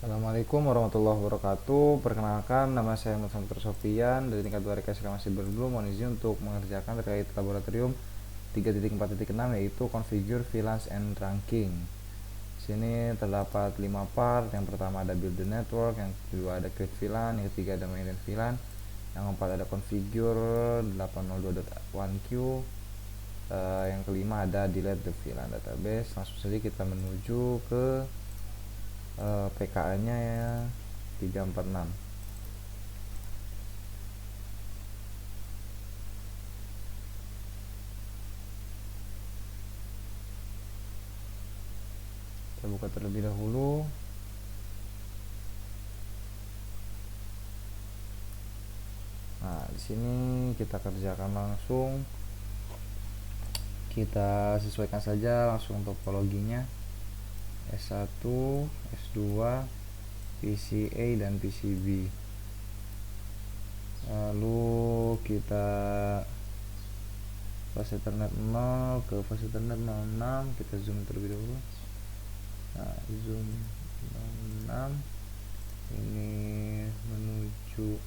Assalamualaikum warahmatullahi wabarakatuh. Perkenalkan, nama saya Nursanto Sofian dari tingkat 2 RKS Masih Berblue. Mohon izin untuk mengerjakan terkait laboratorium 3.4.6 yaitu configure VLANs and trunking. Di sini terdapat 5 part. Yang pertama ada build the network, yang kedua ada create VLAN, yang ketiga ada maintain VLAN, yang keempat ada configure 802.1q, yang kelima ada delete the VLAN database. Langsung saja kita menuju ke PKA-nya ya 346. Kita buka terlebih dahulu. Nah, di sini kita kerjakan langsung. Kita sesuaikan saja langsung topologinya. S1, S2, PCA dan PCB. Lalu kita fase Ethernet 0 ke fase Ethernet 06, kita zoom terlebih dahulu. Nah, zoom 06 ini menuju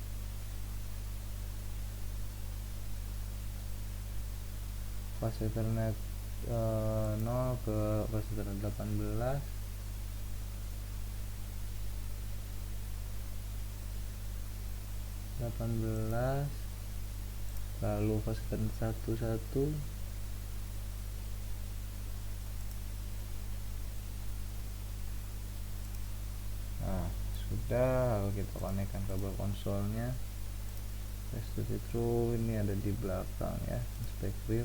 fase Ethernet 0 ke fase Ethernet 18. Lalu fase Ethernet 11. Nah, sudah. Lalu kita konekkan kabel konsolnya. Restitusi true, ini ada di belakang ya, spek real.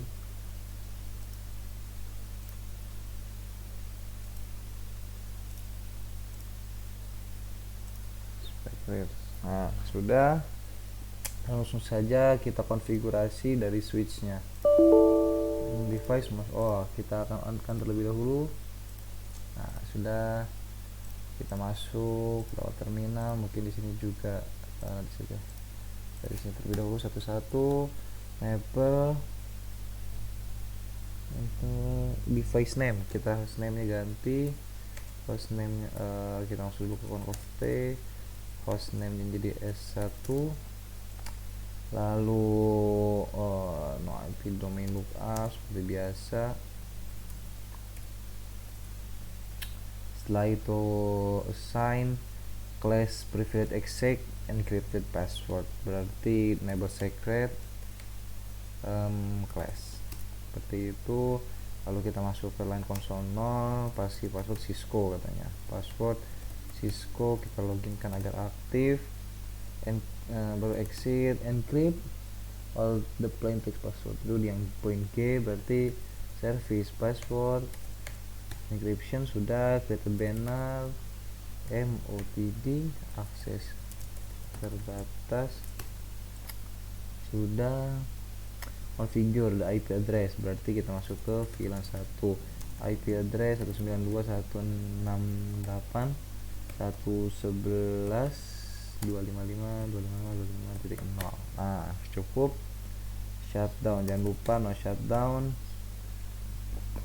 Nah, sudah. Langsung saja kita konfigurasi dari switchnya. Device kita akan on-kan terlebih dahulu. Nah, sudah. Kita masuk lewat terminal, mungkin di sini juga dari sini terlebih dahulu satu-satu. Enable untuk device name, kita host name nya ganti. Host name kita langsung buka control T, host name nya jadi S1. Lalu no IP domain lookup seperti biasa. Setelah itu assign class private exec encrypted password, berarti enable secret class seperti itu. Lalu kita masuk ke line console 0, pasti password Cisco katanya, password Cisco kita loginkan agar aktif. Baru exit encrypt all the plain text password. Dulu yang point G berarti service password. Encryption sudah, create banner, MOTD akses terbatas sudah. Configure the IP address, berarti kita masuk ke VLAN 1. IP address 192.168.111.255.255.255.0. Nah, cukup. Shutdown, jangan lupa no shutdown,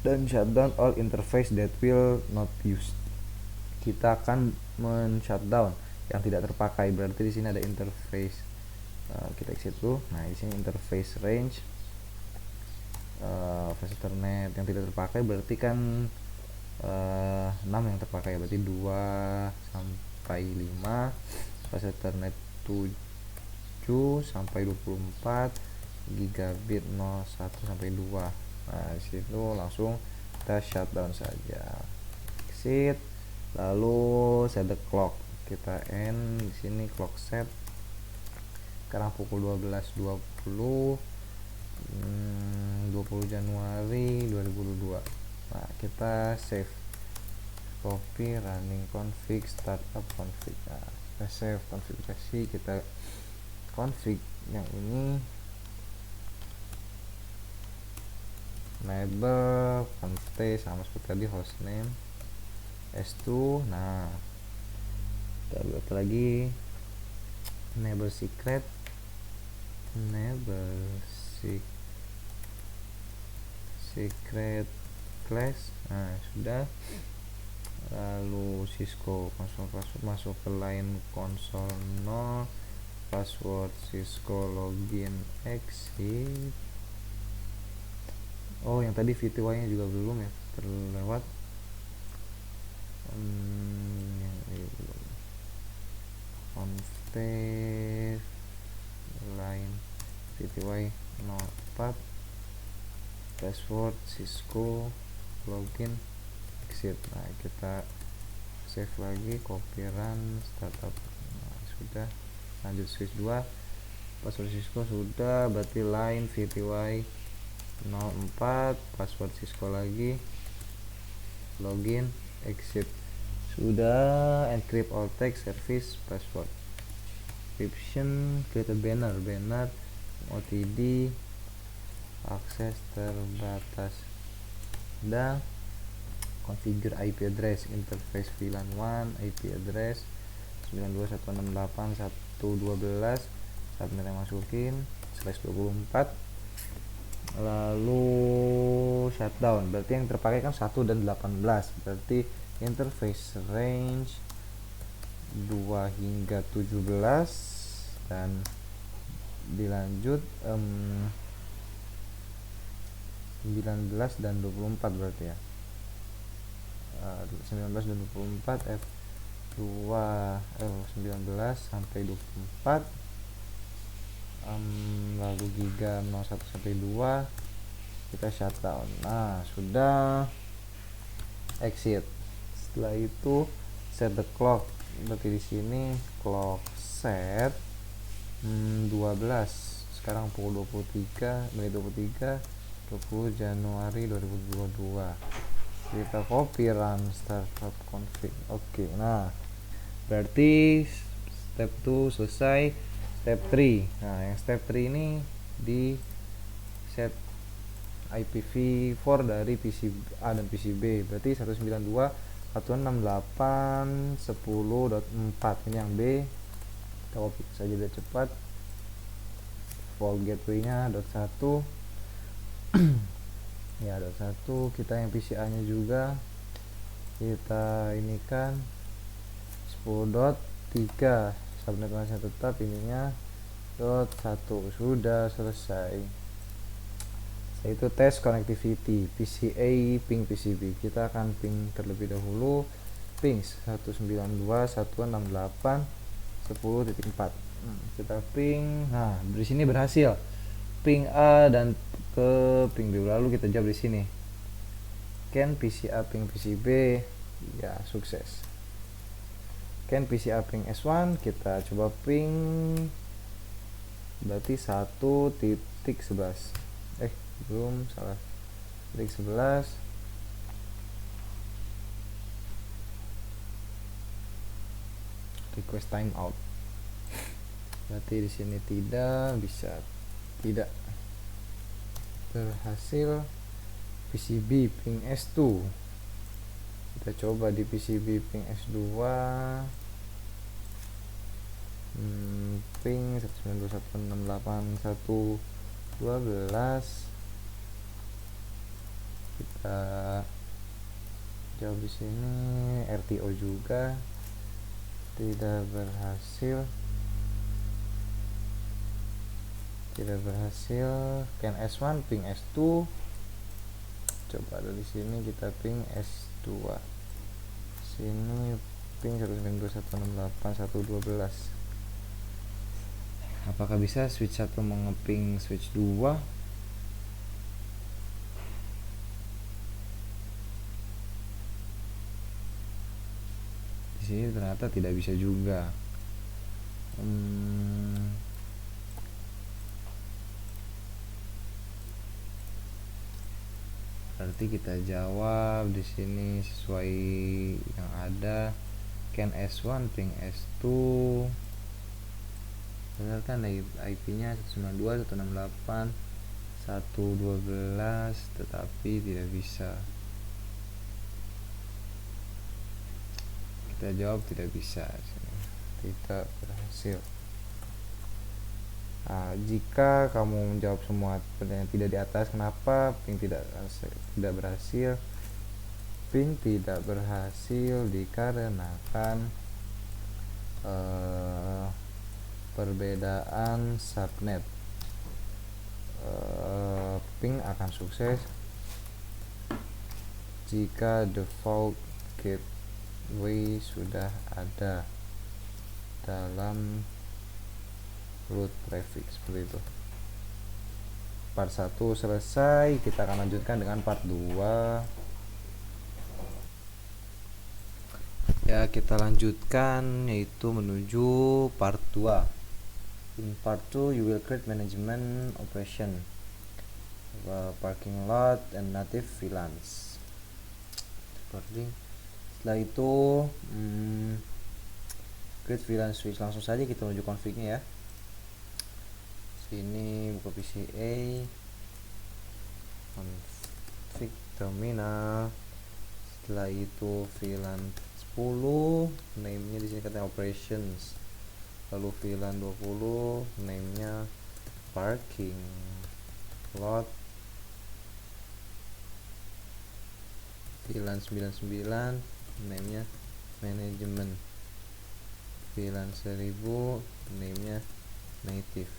dan shutdown all interface that will not used. Kita akan men-shutdown yang tidak terpakai, berarti di sini ada interface. Kita exit dulu. Nah, di sini interface range fase Ethernet yang tidak terpakai, berarti kan 6 yang terpakai, berarti 2 sampai 5. Fase Ethernet 7 sampai 24 gigabit 01 sampai 2. Nah, disitu langsung kita shutdown saja, exit. Lalu set the clock, kita end di sini clock set. Sekarang pukul 12.20 20 Januari 2022. Nah, kita save, copy, running config, startup config. Nah, kita save konfigurasi, kita config yang ini. Enable const sama seperti tadi, hostname S2. Nah, kita buat lagi enable secret, enable secret class. Nah, sudah. lalu Cisco konsol password, masuk ke line konsol 0, password Cisco, login, exit. Oh, yang tadi VTY nya juga belum ya, terlewat. Yang ini belum. Config line VTY 04, password Cisco, login, exit. Nah, kita save lagi, copy run startup. Nah, sudah. Lanjut switch 2, password Cisco sudah, berarti line VTY 04, password Cisco lagi, login, exit. Sudah. Encrypt all text, service, password, description, create a banner, OTD, akses terbatas, dan configure IP address, interface VLAN 1, IP address 92.168.1.12, subnet yang masukin /24, lalu shutdown, berarti yang terpakai kan 1 dan 18, berarti interface range 2 hingga 17, dan dilanjut 19 dan 24 berarti ya, 19 dan 24 F2 19 sampai 24, lalu giga 01 sampai 2 kita shutdown. Nah, sudah. Exit. Setelah itu set the clock, berarti di sini clock set 12, sekarang pukul 23 menit 23 20 Januari 2022. Kita copy run startup config. Oke, nah berarti step 2 selesai. Step 3, nah yang step 3 ini di set IPv4 dari PC A dan PC B, berarti 192.168.10.4. ini yang B, kita copy saja biar cepat. Default gateway nya .1 ya, .1. Kita yang PC A nya juga kita ini kan 10.3, subnet masih tetap, ininya .1. Sudah selesai. Itu tes connectivity PCA ping PCB. Kita akan ping terlebih dahulu, ping 192.168.10.4. Kita ping. Nah, di sini berhasil ping A dan ke ping B. Lalu kita jawab di sini, can PCA ping PCB? Ya, sukses. Can PCA ping S1? Kita coba ping, berarti 1.11. Belum, salah, titik 11. Request timeout. Berarti di sini tidak bisa, tidak berhasil. PCB ping S2. Kita coba di PCB ping S2. Ping 192.168.1.12. Kita jawab di sini, RTO juga tidak berhasil. Can S1 ping S2. Coba dari sini kita ping S2. Sini ping 192.168.1.12. Apakah bisa switch 1 mengeping switch 2? Di sini ternyata tidak bisa juga. Berarti kita jawab di sini sesuai yang ada. Can S1 ping S2. Benar kan, IP-nya 192.168.1.12, tetapi tidak bisa. Kita jawab tidak bisa, tidak berhasil. Nah, jika kamu menjawab semua pertanyaan tidak di atas, kenapa ping tidak berhasil? ping tidak berhasil dikarenakan perbedaan subnet. Ping akan sukses jika default gateway sudah ada dalam root prefix. Seperti itu. Part 1 selesai, kita akan lanjutkan dengan part 2. Ya, kita lanjutkan yaitu menuju part 2. In part 2 you will create management operation, parking lot and native VLANs. Setelah itu create VLAN switch. Langsung saja kita menuju config-nya ya. Sini buka PCA, config terminal. Setelah itu VLAN 10, name-nya di sini katanya operations. Lalu VLAN 20, name-nya parking lot. VLAN 99, name-nya management. VLAN 1000, name-nya native.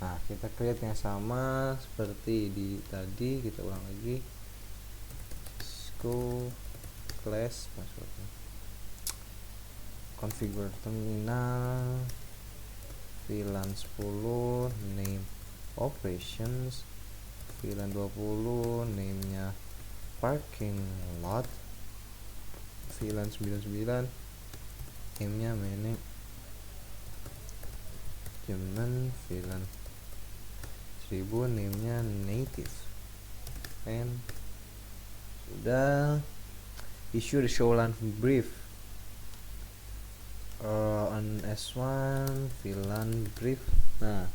Nah, kita create yang sama seperti di tadi, kita ulang lagi. Cisco class passwordnya. Configure terminal, VLAN 10, name operations. VLAN 20, name-nya parking lot. VLAN 99, name-nya management. VLAN 1000, name-nya native. And sudah. Issue the showline brief on S1 VLAN brief. Nah,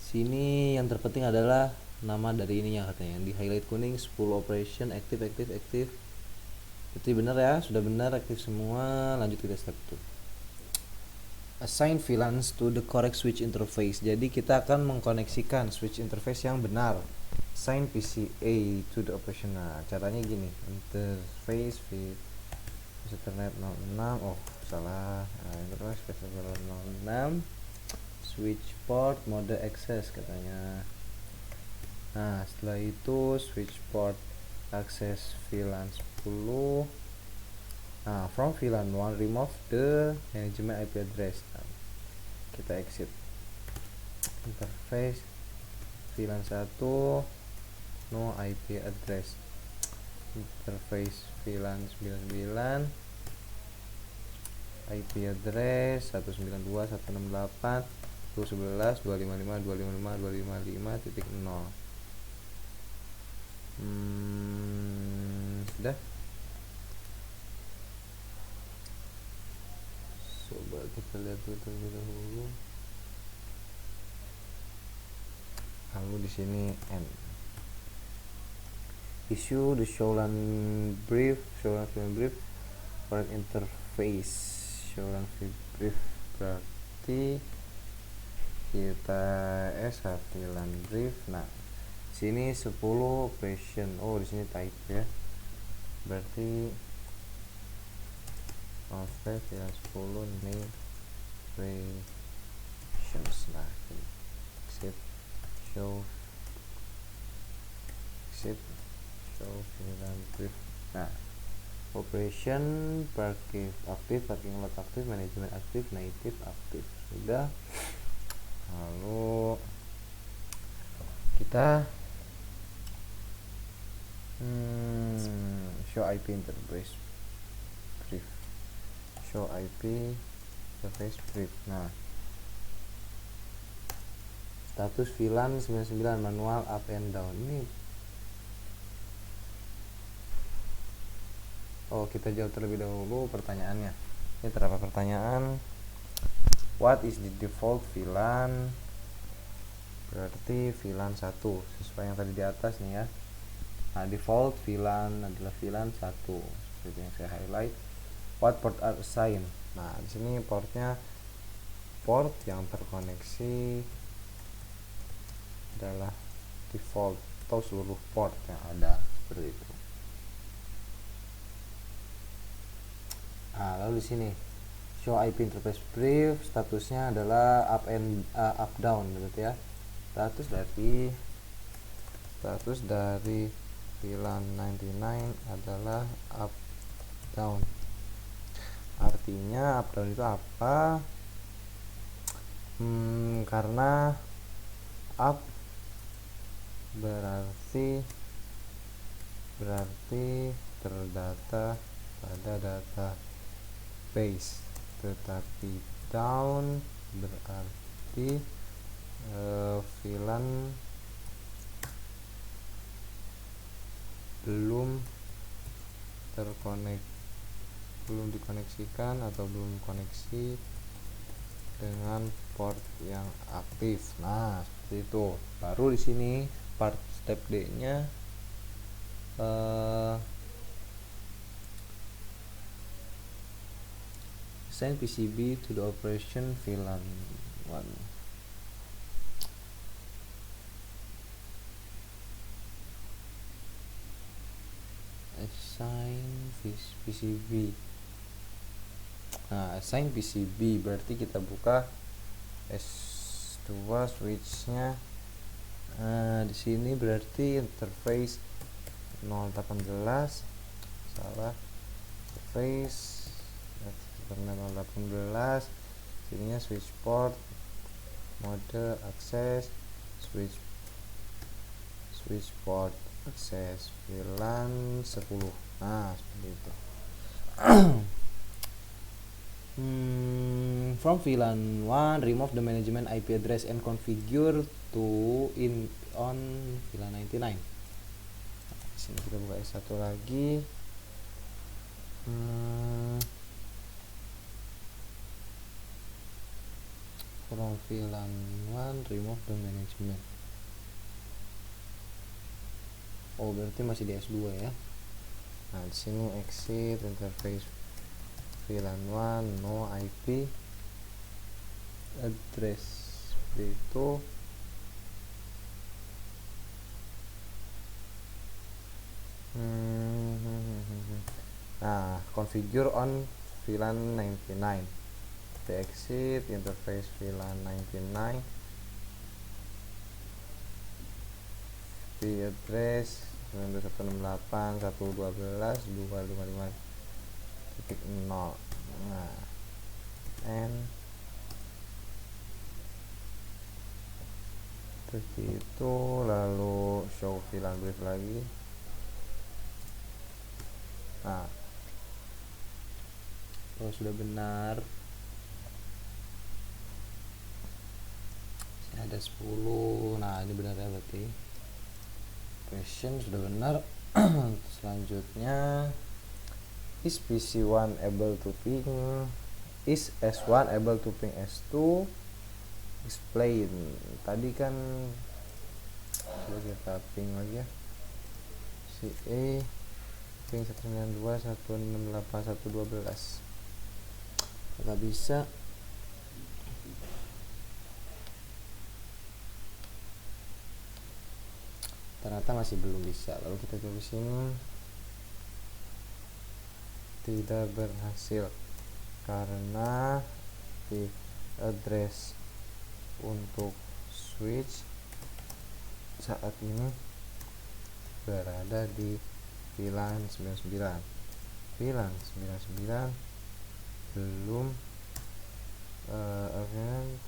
sini yang terpenting adalah nama dari ininya katanya, yang di highlight kuning 10 operation active. Itu benar ya, sudah benar aktif semua. Lanjut kita step 2. Assign VLANs to the correct switch interface. Jadi kita akan mengkoneksikan switch interface yang benar. Assign PCA to the operation. Nah, caranya gini, interface Ethernet 06. Oh, salah. Interface 06. Switch port mode access katanya. Nah, setelah itu switch port access VLAN 10. Nah, from VLAN 1 remove the management IP address. Nah, kita exit. Interface VLAN 1 no IP address. Interface VLAN 99 IP address 192.168.211.255.255.255.0. Sudah. Coba kita lihat terlebih dahulu. Lalu di sini N. Issue the showline brief for interface. Showline brief berarti kita VLAN brief. Nah, sini 10 operation. Oh, di sini type ya. Berarti VLAN 10 name operations. Nah, exit show VLAN brief. Nah, operation parking aktif, parking lot aktif, manajemen aktif, native aktif. Sudah. Lalu kita show IP interface brief. Show IP interface brief. Nah, status VLAN 99 manual up and down. Ini kita jawab terlebih dahulu pertanyaannya. Ini terdapat pertanyaan, what is the default VLAN? Berarti VLAN 1 sesuai yang tadi di atas nih ya. Nah, default VLAN adalah VLAN 1 seperti yang saya highlight. What port are assigned? Nah, di sini portnya, port yang terkoneksi adalah default atau seluruh port yang ada, seperti itu. Nah, lalu di sini show IP interface brief, statusnya adalah up down berarti ya. Status dari VLAN 99 adalah up down. Artinya up down itu apa? Karena up berarti terdata pada database, tetapi down berarti VLAN belum dikoneksikan atau belum koneksi dengan port yang aktif. Nah, seperti itu. Baru di sini part step D-nya assign PCB to the operation VLAN 1. Assign PCB. Nah, assign PCB berarti kita buka S2 switch-nya. Nah, di sini berarti interface 018, salah, interface 018, sininya switch port, mode akses, switch port akses VLAN 10. Nah, seperti itu. From VLAN 1, remove the management IP address and configure to on VLAN 99. Di sini kita buka S1 lagi. From VLAN 1, remove the management. Oh, berarti masih di S2 ya. Nah, di sini exit interface VLAN 1, no IP address, itu nah, configure on VLAN 99. Kita exit interface VLAN 99, IP address 9168.112.255.0. Nah, and seperti itu. Lalu show VLAN brief lagi. Nah, kalau sudah benar, ada 10. Nah, ini benar ya, berarti question sudah benar. Selanjutnya, is PC1 able to ping, is S1 able to ping S2? Explain. Tadi kan coba kita ping lagi ya, si E ping 192.168.112. Nggak bisa. Ternyata masih belum bisa. Lalu kita coba sini, tidak berhasil karena di address untuk switch saat ini berada di VLAN 99. VLAN 99 belum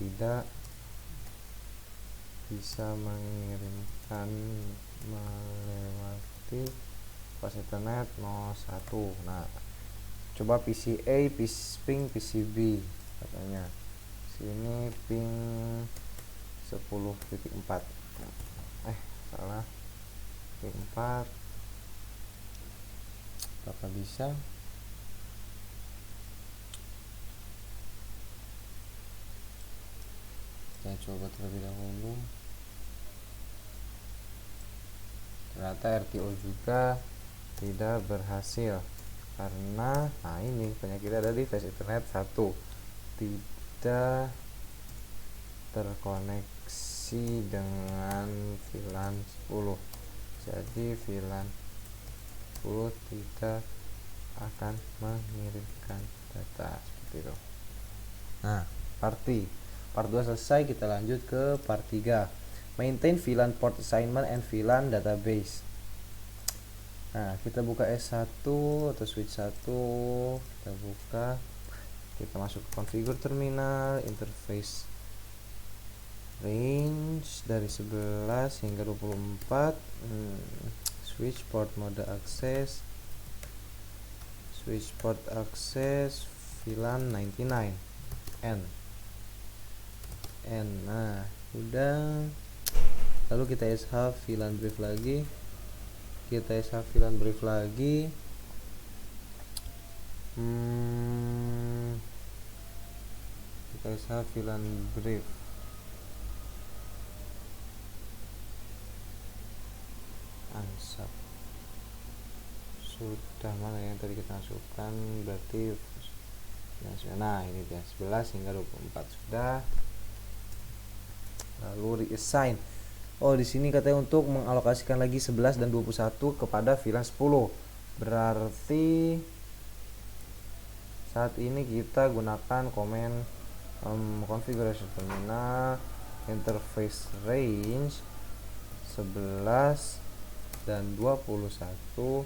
tidak bisa mengirimkan melewati pas Ethernet 01. Nah, coba PCA ping PCB katanya. Sini ping 10.4. Salah. Ping 4. Apakah bisa? Kita coba terlebih dahulu. Ternyata RTO juga tidak berhasil karena ini penyakitnya ada di flash Ethernet 1, tidak terkoneksi dengan VLAN 10. Jadi VLAN 10 tidak akan mengirimkan data seperti itu. Nah, part 2 selesai, kita lanjut ke part 3. Maintain VLAN port assignment and VLAN database. Nah, kita buka S1 atau switch 1, kita buka, kita masuk ke configure terminal, interface range dari 11 hingga 24, switch port mode access, switch port access VLAN 99 N. Nah, udah. Lalu kita sh VLAN brief lagi, kita sh VLAN brief lagi. Kita sh VLAN brief. Ansap sudah, mana yang tadi kita masukkan, berarti nah ini dia 11 hingga 24 sudah. Lalu reassign. Oh, di sini katanya untuk mengalokasikan lagi 11 dan 21 kepada VLAN 10. Berarti saat ini kita gunakan komen configuration terminal interface range 11 dan 21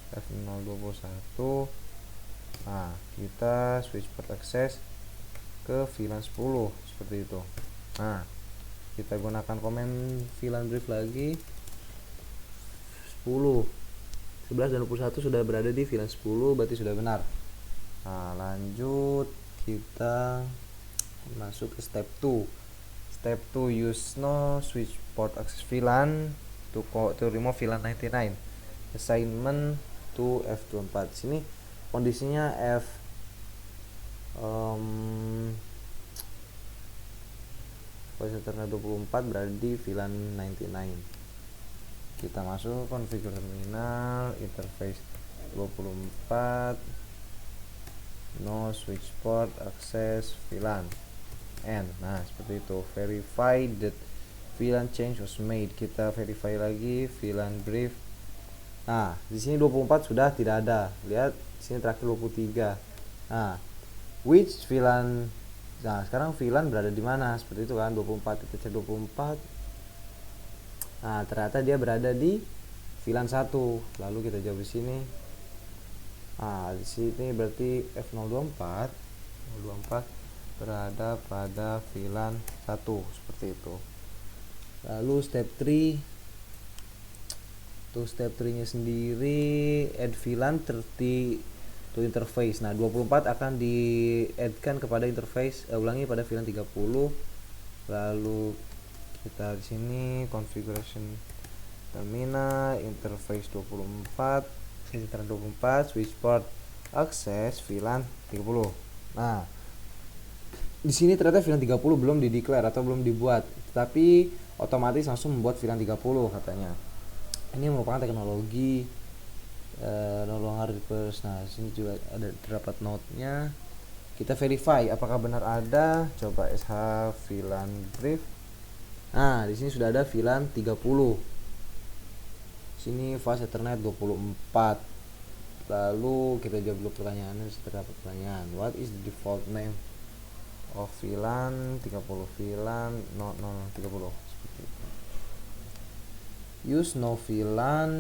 F021. Nah, kita switch port access ke VLAN 10 seperti itu. Nah, kita gunakan komen VLAN brief lagi 10, 11 dan 21 sudah berada di VLAN 10, berarti sudah benar. Nah, lanjut kita masuk ke step 2. Step 2, use no switch port access VLAN to remove VLAN 99 assignment to F24. Sini kondisinya F Ethernet 24 berada di VLAN 99. Kita masuk configure terminal, interface 24, no switch port access VLAN N. Nah, seperti itu. Verify that VLAN change was made. Kita verify lagi VLAN brief. Nah, di sini 24 sudah tidak ada. Lihat sini terakhir 23. Nah, which VLAN. Nah, sekarang VLAN berada di mana? Seperti itu kan, 24, kita cek 24. Nah, ternyata dia berada di VLAN 1. Lalu kita jawab di sini. Nah, di sini berarti F024 berada pada VLAN 1 seperti itu. Lalu step 3. Untuk step 3-nya sendiri, add VLAN 30 to interface. Nah, 24 akan di-add-kan kepada interface, ulangi pada VLAN 30. Lalu kita di sini configuration terminal, interface 24, internet 24, switch port access VLAN 30. Nah, di sini ternyata VLAN 30 belum di-declare atau belum dibuat, tapi otomatis langsung membuat VLAN 30 katanya. Ini merupakan teknologi no longer reverse. Nah, sini juga ada terdapat note-nya. Kita verify apakah benar ada. Coba sh VLAN brief. Nah, di sini sudah ada VLAN 30. Sini fast Ethernet 24. Lalu kita jawab dulu pertanyaannya. Terdapat pertanyaan, what is the default name of VLAN 30? VLAN 0030. Seperti itu. Use no VLAN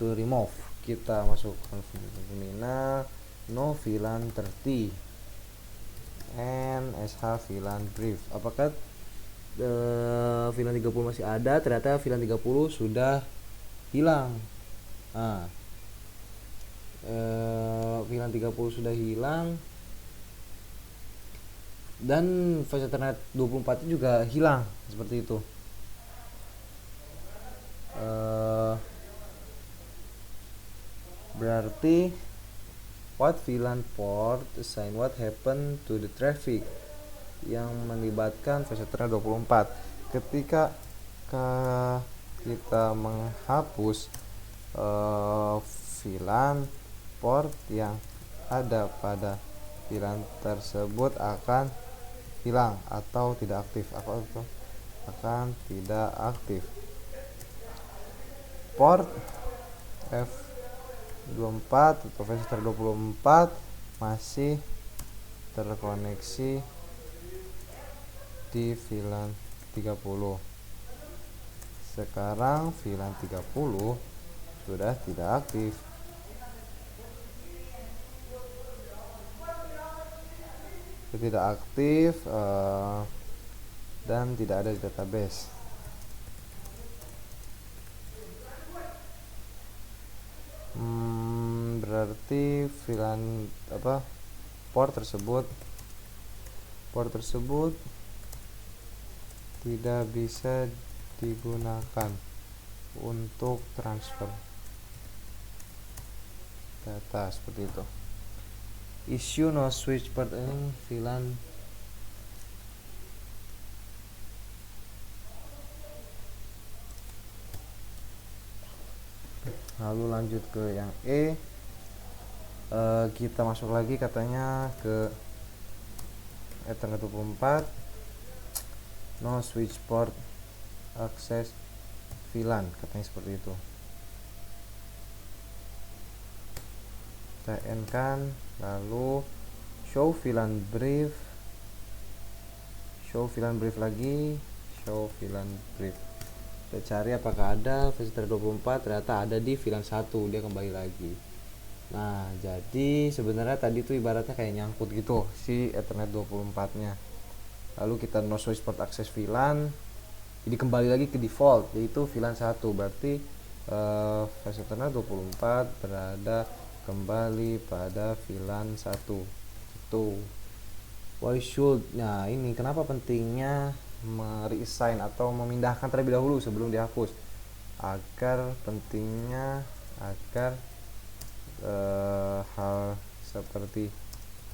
to remove. Kita masuk configure terminal, no VLAN 30 and sh VLAN brief. Apakah VLAN 30 masih ada? Ternyata VLAN 30 sudah hilang. Nah, VLAN 30 sudah hilang dan fast Ethernet 24 juga hilang seperti itu. Berarti what VLAN port assign what happened to the traffic yang melibatkan fast Ethernet 24 ketika kita menghapus VLAN port yang ada pada VLAN tersebut akan hilang atau tidak aktif, akan tidak aktif. port F24 atau VCTR 24 masih terkoneksi di VLAN 30. Sekarang VLAN 30 sudah tidak aktif. Tidak aktif dan tidak ada di database. Berarti VLAN port tersebut tidak bisa digunakan untuk transfer data seperti itu. Issue no switch port VLAN. Lalu lanjut ke yang kita masuk lagi katanya ke Ethernet 24 no switch port access VLAN, katanya seperti itu. Kita kan, lalu show VLAN brief lagi, show VLAN brief. Kita cari apakah ada VCTR 24, ternyata ada di VLAN 1, dia kembali lagi. Nah, jadi sebenarnya tadi tuh ibaratnya kayak nyangkut gitu si Ethernet 24 nya. Lalu kita no switch port access VLAN, jadi kembali lagi ke default yaitu VLAN 1. Berarti VCTR 24 berada kembali pada VLAN 1. Itu why should, nah ini kenapa pentingnya mereassign atau memindahkan terlebih dahulu sebelum dihapus, agar hal seperti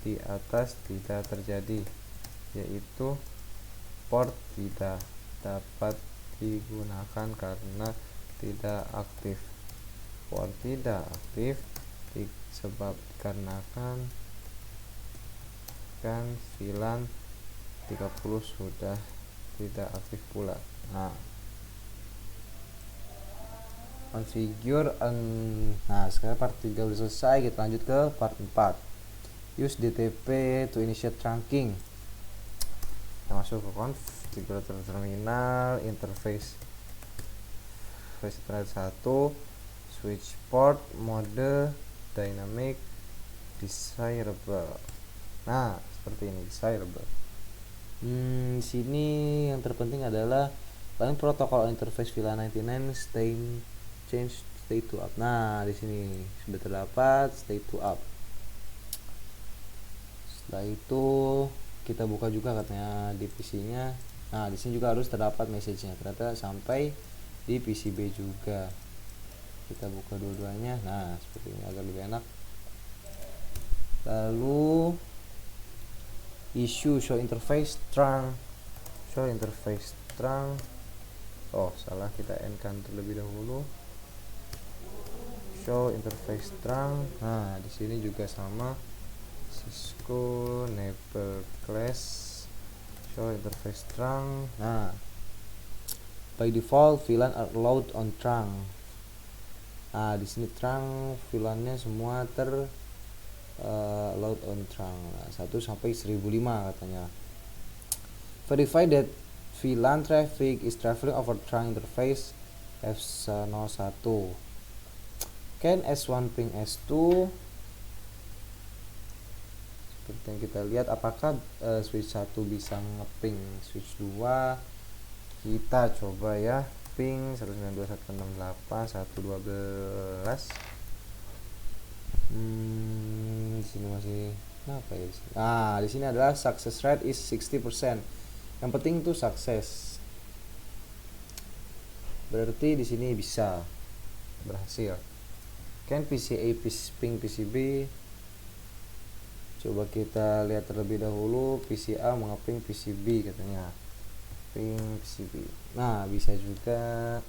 di atas tidak terjadi, yaitu port tidak dapat digunakan karena tidak aktif. Port tidak aktif dikarenakan VLAN 30 sudah tidak aktif pula. Nah, configure nah sekarang part 3 udah selesai, kita lanjut ke part 4. Use DTP to initiate trunking. Kita masuk ke configurator terminal, interface VCTR 1, switch port, mode dynamic desirable. Nah, seperti ini, desirable. Di sini yang terpenting adalah paling protokol interface VLAN 99 change state to up. Nah, di sini sudah terdapat state to up. Setelah itu kita buka juga katanya di PC-nya. Nah, di sini juga harus terdapat message-nya. Ternyata sampai di PCB juga. Kita buka dua-duanya. Nah, seperti ini agar lebih enak. Lalu issue show interface trunk. Oh, salah, kita end-kan terlebih dahulu. Show interface trunk. Nah, di sini juga sama, Cisco enable class show interface trunk. Nah, by default VLAN are allowed on trunk. Nah, di sini trunk VLAN-nya semua load on trunk 1 sampai 1005 katanya. Verify that VLAN traffic is traveling over trunk interface F01. Can S1 ping S2. Seperti yang kita lihat, apakah switch 1 bisa ngeping switch 2. Kita coba ya, ping 192.168.112. Di sini masih apa ya? Di sini adalah success rate is 60%. Yang penting itu sukses. Berarti di sini bisa berhasil. Can PCA ping PCB. Coba kita lihat terlebih dahulu, PCA mengeping PCB katanya. Ping PCB. Nah, bisa juga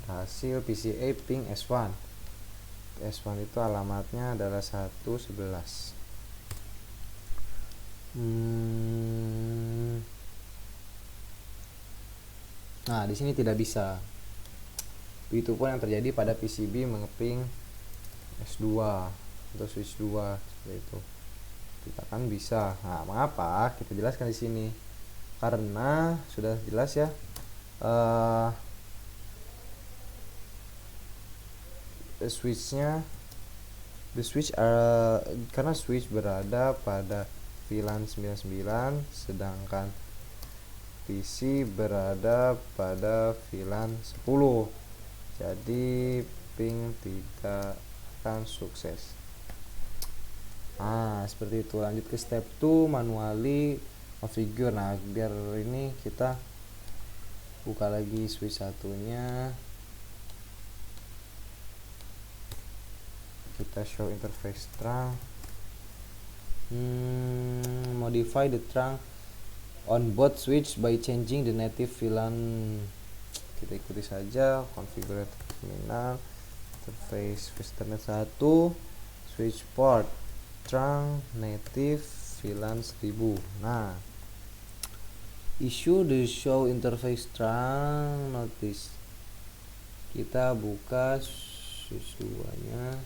hasil PCA ping S1. S1 itu alamatnya adalah 111. Nah, di sini tidak bisa. Begitupun yang terjadi pada PCB mengeping S2 atau switch 2 seperti itu. Kita kan bisa. Nah, mengapa? Kita jelaskan di sini. Karena sudah jelas ya, karena switch berada pada VLAN 99, sedangkan PC berada pada VLAN 10. Jadi ping tidak akan sukses. Seperti itu. Lanjut ke step 2, manually configure. Nah, biar ini kita buka lagi switch satunya. Kita show interface trunk. Modify the trunk on both switch by changing the native VLAN. Kita ikuti saja. Configure terminal, interface Ethernet 1, switch port, trunk, native, VLAN 1000. Nah, issue the show interface trunk notice. Kita buka switch 2 nya,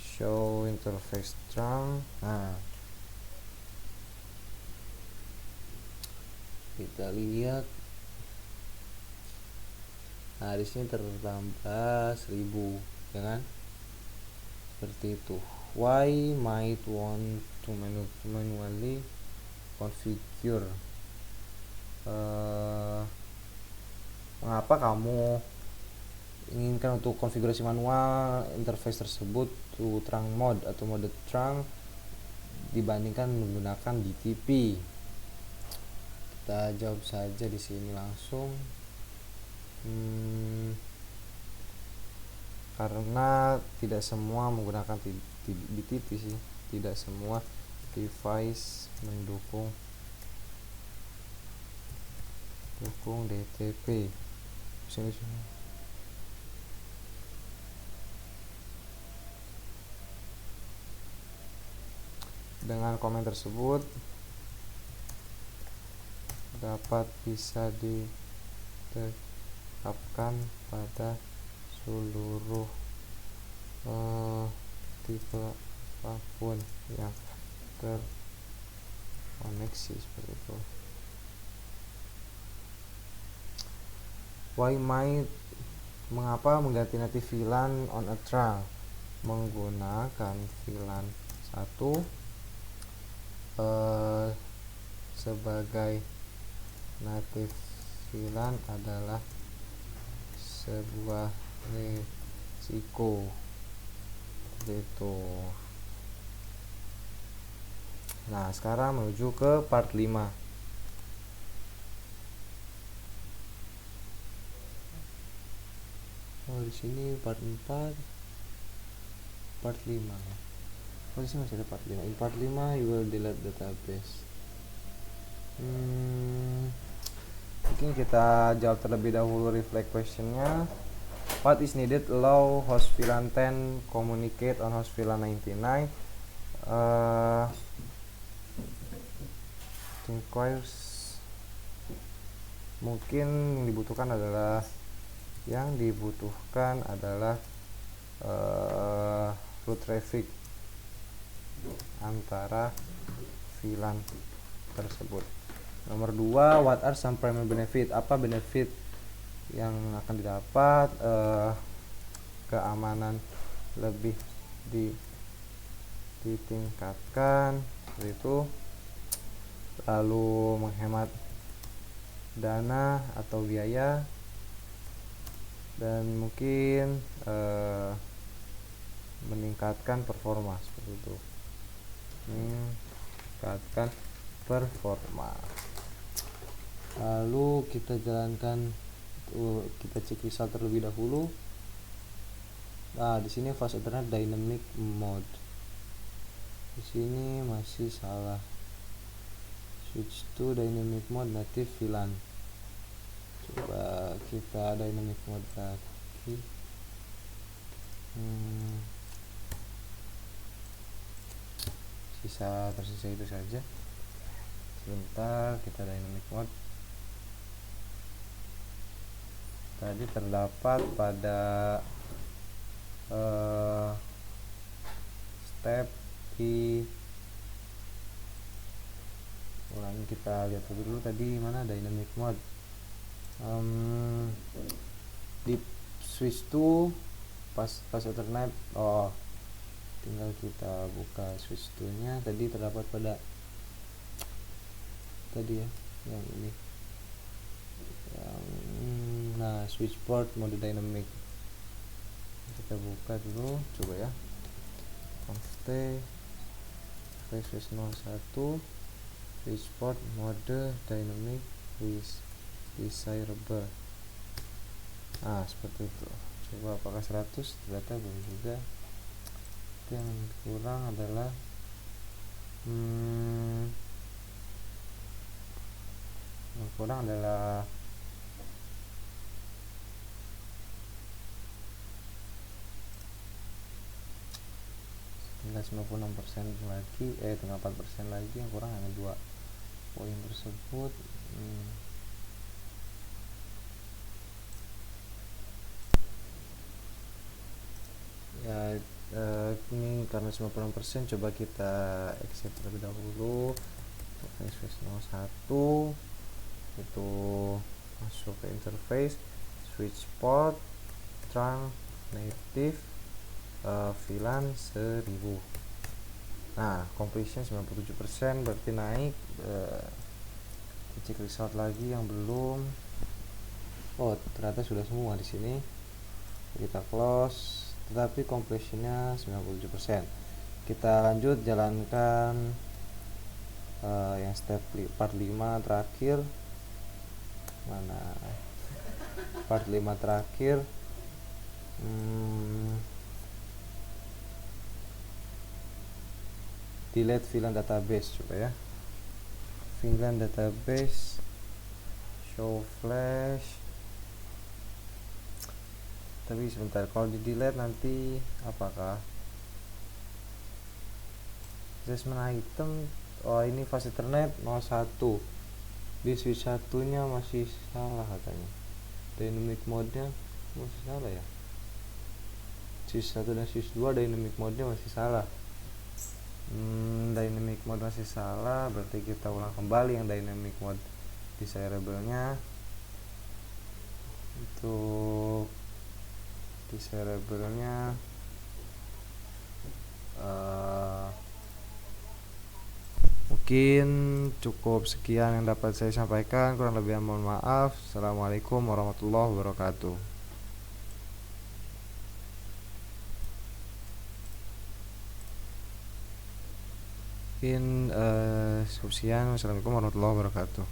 show interface trunk. Nah, kita lihat. Nah, di sini tertambah 1000, ya kan? Seperti itu. Why might want to manually configure? Mengapa kamu inginkan untuk konfigurasi manual interface tersebut to trunk mode atau mode trunk dibandingkan menggunakan DTP? Kita jawab saja di sini langsung. Karena tidak semua menggunakan DTP sih, tidak semua device mendukung DTP. Dengan komen tersebut dapat bisa diterapkan pada seluruh tipe apapun yang terkoneksi seperti itu. Why might, mengapa mengganti native VLAN on a trunk? Menggunakan VLAN 1 sebagai native VLAN adalah sebuah risiko gitu. Nah, sekarang menuju ke part 5. Di sini part 4, part 5. Di sini masih ada part 5. In part 5 you will delete database. Mungkin kita jawab terlebih dahulu reflect questionnya. What is needed allow host VLAN 10 communicate on host VLAN 99? Requires, mungkin yang dibutuhkan adalah root traffic antara VLAN tersebut. Nomor 2, what are some primary benefit? Apa benefit yang akan didapat? Keamanan lebih ditingkatkan, seperti itu. Lalu menghemat dana atau biaya, dan mungkin meningkatkan performa, seperti itu. Meningkatkan performa. Lalu kita jalankan, kita cek result terlebih dahulu. Nah, di sini fast Ethernet dynamic mode. Di sini masih salah. Switch to dynamic mode native VLAN. Coba kita dynamic mode lagi. Tersisa itu saja. Sebentar, kita dynamic mode. tadi terdapat pada step di ulangi, kita lihat dulu tadi mana dynamic mode. Di switch to pas Ethernet, tinggal kita buka switch to nya. Tadi terdapat pada tadi ya, yang ini nah switch port mode dynamic. Kita buka dulu, coba ya, const switch 01 switch port mode dynamic with desirable. Nah seperti itu. Coba apakah 100? Ternyata belum juga. Yang kurang adalah tinggal 96% lagi, tinggal 4% lagi, yang kurang hanya 2 poin tersebut. Ya ini karena 96%, coba kita exit terlebih dahulu. Switch 01 itu masuk ke interface, switch port trunk native VLAN 1000. Nah completion 97%, berarti naik. Cek result lagi yang belum. Ternyata sudah semua di sini. Kita close, tetapi completionnya 97%. Kita lanjut jalankan yang step part 5 terakhir. Mana part 5 terakhir? Delete VLAN database, coba ya. VLAN database, show flash. Tapi sebentar, kalau di delete nanti apakah adjustment item? Ini fast Ethernet 01, di switch satunya masih salah katanya, dynamic mode nya masih salah ya. Switch 1 dan switch 2 dynamic mode nya masih salah. Dynamic mode masih salah, berarti kita ulang kembali yang dynamic mode desirable nya. Untuk desirable nya mungkin cukup sekian yang dapat saya sampaikan, kurang lebih mohon maaf. Assalamualaikum warahmatullahi wabarakatuh. Mungkin sekian. Wassalamualaikum warahmatullahi wabarakatuh.